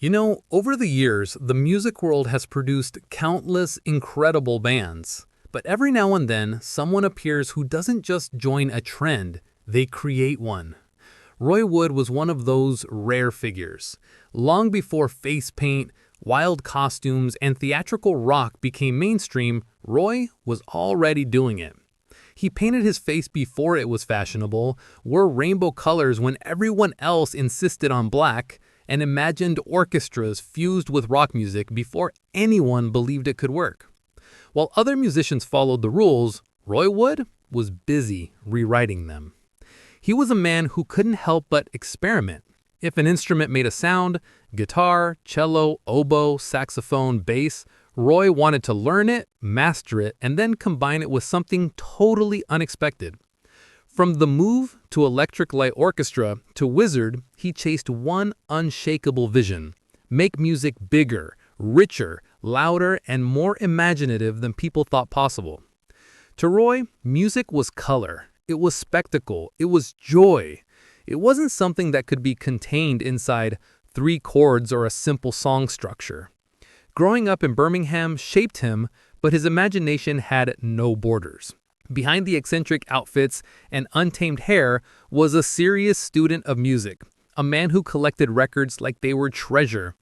Over the years, the music world has produced countless incredible bands. But every now and then, someone appears who doesn't just join a trend, they create one. Roy Wood was one of those rare figures. Long before face paint, wild costumes, and theatrical rock became mainstream, Roy was already doing it. He painted his face before it was fashionable, wore rainbow colors when everyone else insisted on black, and imagined orchestras fused with rock music before anyone believed it could work. While other musicians followed the rules, Roy Wood was busy rewriting them. He was a man who couldn't help but experiment. If an instrument made a sound, guitar, cello, oboe, saxophone, bass, Roy wanted to learn it, master it, and then combine it with something totally unexpected. From The Move to Electric Light Orchestra to Wizzard, he chased one unshakable vision: make music bigger, richer, louder, and more imaginative than people thought possible. To Roy, music was color, it was spectacle, it was joy. It wasn't something that could be contained inside 3 chords or a simple song structure. Growing up in Birmingham shaped him, but his imagination had no borders. Behind the eccentric outfits and untamed hair was a serious student of music, a man who collected records like they were treasure.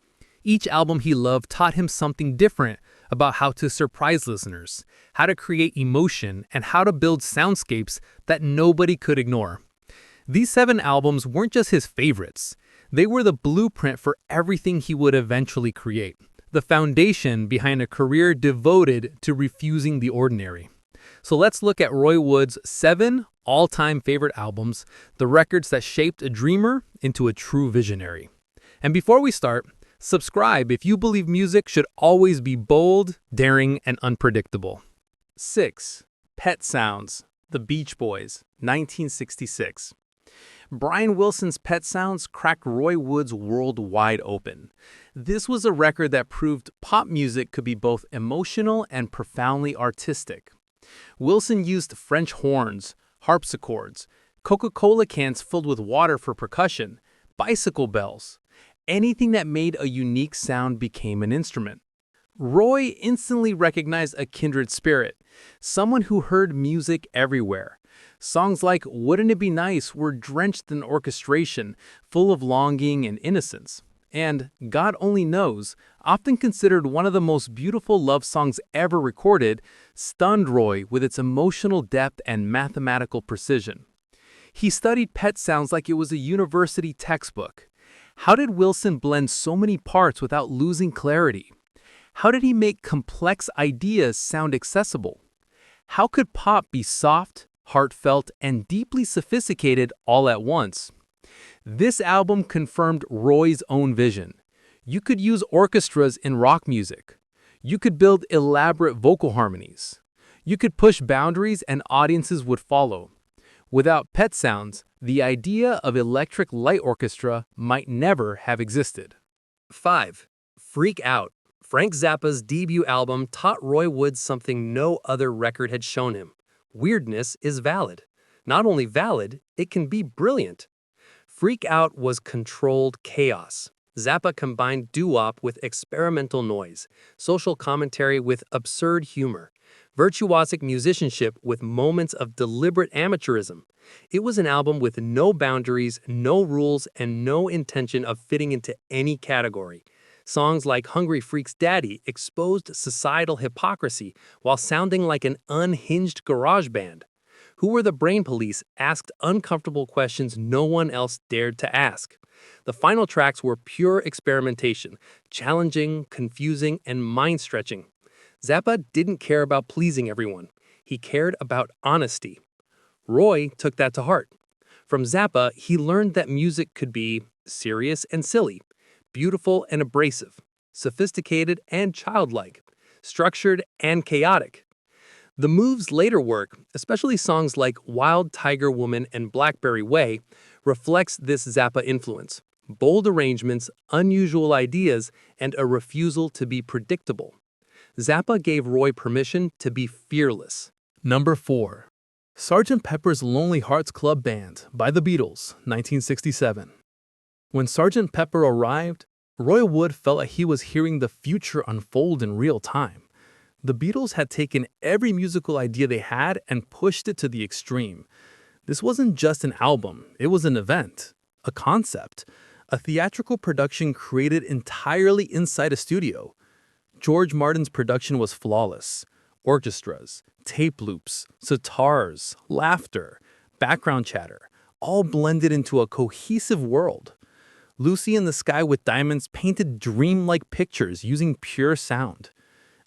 Each album he loved taught him something different about how to surprise listeners, how to create emotion, and how to build soundscapes that nobody could ignore. These 7 albums weren't just his favorites. They were the blueprint for everything he would eventually create, the foundation behind a career devoted to refusing the ordinary. So let's look at Roy Wood's 7 all-time favorite albums, the records that shaped a dreamer into a true visionary. And before we start, subscribe if you believe music should always be bold, daring, and unpredictable. 6. Pet Sounds, The Beach Boys, 1966. Brian Wilson's Pet Sounds cracked Roy Wood's world wide open. This was a record that proved pop music could be both emotional and profoundly artistic. Wilson used French horns, harpsichords, Coca-Cola cans filled with water for percussion, bicycle bells. Anything that made a unique sound became an instrument. Roy instantly recognized a kindred spirit, someone who heard music everywhere. Songs like Wouldn't It Be Nice were drenched in orchestration, full of longing and innocence. And God Only Knows, often considered one of the most beautiful love songs ever recorded, stunned Roy with its emotional depth and mathematical precision. He studied Pet Sounds like it was a university textbook. How did Wilson blend so many parts without losing clarity? How did he make complex ideas sound accessible? How could pop be soft, heartfelt, and deeply sophisticated all at once? This album confirmed Roy's own vision. You could use orchestras in rock music. You could build elaborate vocal harmonies. You could push boundaries and audiences would follow. Without Pet Sounds, the idea of electric light orchestra might never have existed. 5. Freak Out. Frank Zappa's debut album taught Roy Wood something no other record had shown him. Weirdness is valid. Not only valid, it can be brilliant. Freak Out was controlled chaos. Zappa combined doo-wop with experimental noise, social commentary with absurd humor, virtuosic musicianship with moments of deliberate amateurism. It was an album with no boundaries, no rules, and no intention of fitting into any category. Songs like Hungry Freak's Daddy exposed societal hypocrisy while sounding like an unhinged garage band. Who Were the Brain Police asked uncomfortable questions no one else dared to ask. The final tracks were pure experimentation, challenging, confusing, and mind-stretching. Zappa didn't care about pleasing everyone. He cared about honesty. Roy took that to heart. From Zappa, he learned that music could be serious and silly, beautiful and abrasive, sophisticated and childlike, structured and chaotic. The Move's later work, especially songs like Wild Tiger Woman and Blackberry Way, reflects this Zappa influence: bold arrangements, unusual ideas, and a refusal to be predictable. Zappa gave Roy permission to be fearless. Number 4. Sgt. Pepper's Lonely Hearts Club Band by the Beatles, 1967. When Sgt. Pepper arrived, Roy Wood felt like he was hearing the future unfold in real time. The Beatles had taken every musical idea they had and pushed it to the extreme. This wasn't just an album, it was an event, a concept, a theatrical production created entirely inside a studio. George Martin's production was flawless. Orchestras, tape loops, sitars, laughter, background chatter, all blended into a cohesive world. Lucy in the Sky with Diamonds painted dreamlike pictures using pure sound.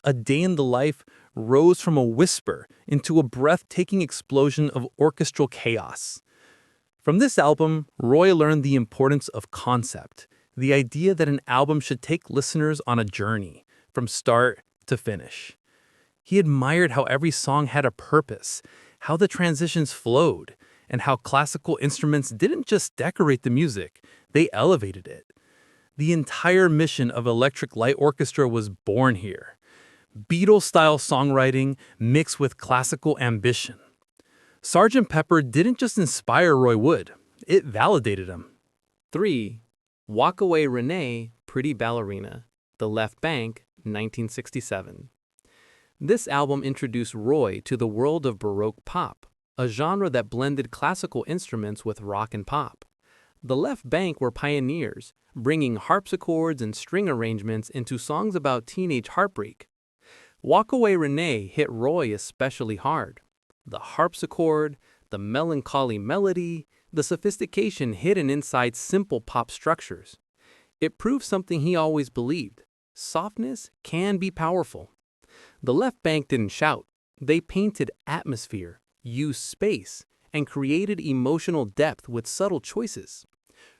A Day in the Life rose from a whisper into a breathtaking explosion of orchestral chaos. From this album, Roy learned the importance of concept, the idea that an album should take listeners on a journey, from start to finish. He admired how every song had a purpose, how the transitions flowed, and how classical instruments didn't just decorate the music, they elevated it. The entire mission of Electric Light Orchestra was born here. Beatles-style songwriting mixed with classical ambition. Sgt. Pepper didn't just inspire Roy Wood, it validated him. 3. Walk Away Renee, Pretty Ballerina, The Left Bank, 1967. This album introduced Roy to the world of Baroque pop, a genre that blended classical instruments with rock and pop. The Left Bank were pioneers, bringing harpsichords and string arrangements into songs about teenage heartbreak. Walk Away Renee hit Roy especially hard. The harpsichord, the melancholy melody, the sophistication hidden inside simple pop structures. It proved something he always believed: softness can be powerful. The Left Bank didn't shout. They painted atmosphere, used space, and created emotional depth with subtle choices.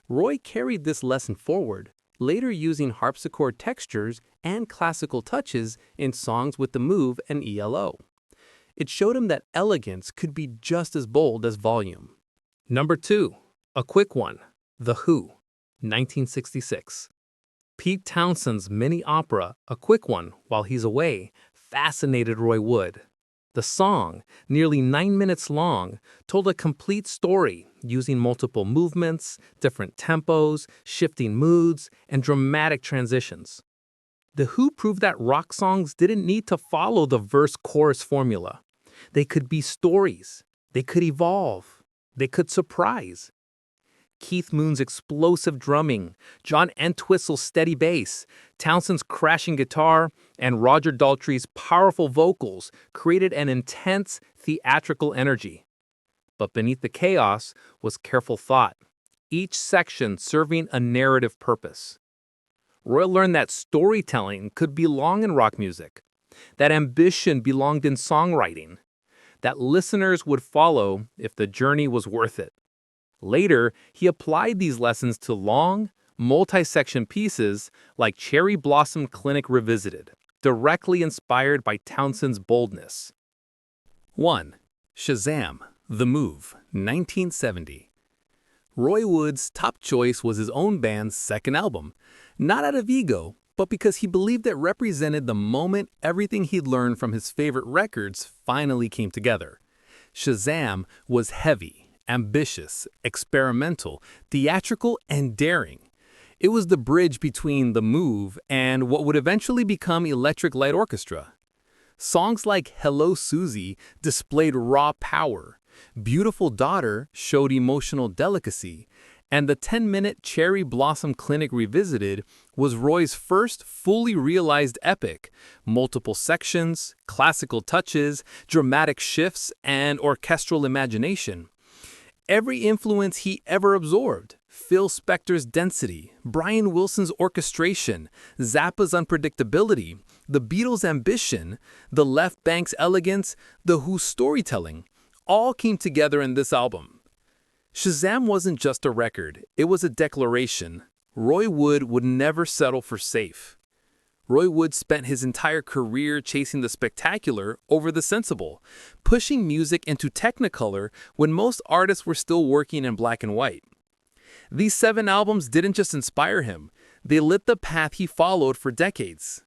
Roy carried this lesson forward, later using harpsichord textures and classical touches in songs with the Move and ELO. It showed him that elegance could be just as bold as volume. Number 2. A quick one. The Who, 1966. Pete Townshend's mini opera, A Quick One, While He's Away, fascinated Roy Wood. The song, nearly 9 minutes long, told a complete story using multiple movements, different tempos, shifting moods, and dramatic transitions. The Who proved that rock songs didn't need to follow the verse-chorus formula. They could be stories. They could evolve. They could surprise. Keith Moon's explosive drumming, John Entwistle's steady bass, Townshend's crashing guitar, and Roger Daltrey's powerful vocals created an intense theatrical energy. But beneath the chaos was careful thought, each section serving a narrative purpose. Roy learned that storytelling could belong in rock music, that ambition belonged in songwriting, that listeners would follow if the journey was worth it. Later, he applied these lessons to long, multi-section pieces like Cherry Blossom Clinic Revisited, directly inspired by Townshend's boldness. 1. Shazam! The Move, 1970. Roy Wood's top choice was his own band's second album, not out of ego, but because he believed it represented the moment everything he'd learned from his favorite records finally came together. Shazam was heavy, ambitious, experimental, theatrical, and daring. It was the bridge between The Move and what would eventually become Electric Light Orchestra. Songs like Hello Susie displayed raw power, Beautiful Daughter showed emotional delicacy, and the 10-minute Cherry Blossom Clinic Revisited was Roy's first fully realized epic: multiple sections, classical touches, dramatic shifts, and orchestral imagination. Every influence he ever absorbed, Phil Spector's density, Brian Wilson's orchestration, Zappa's unpredictability, the Beatles' ambition, the Left Bank's elegance, the Who's storytelling, all came together in this album. Shazam wasn't just a record, it was a declaration. Roy Wood would never settle for safe. Roy Wood spent his entire career chasing the spectacular over the sensible, pushing music into Technicolor when most artists were still working in black and white. These 7 albums didn't just inspire him, they lit the path he followed for decades.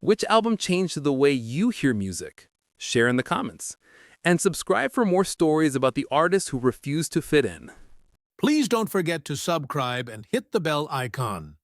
Which album changed the way you hear music? Share in the comments. And subscribe for more stories about the artists who refused to fit in. Please don't forget to subscribe and hit the bell icon.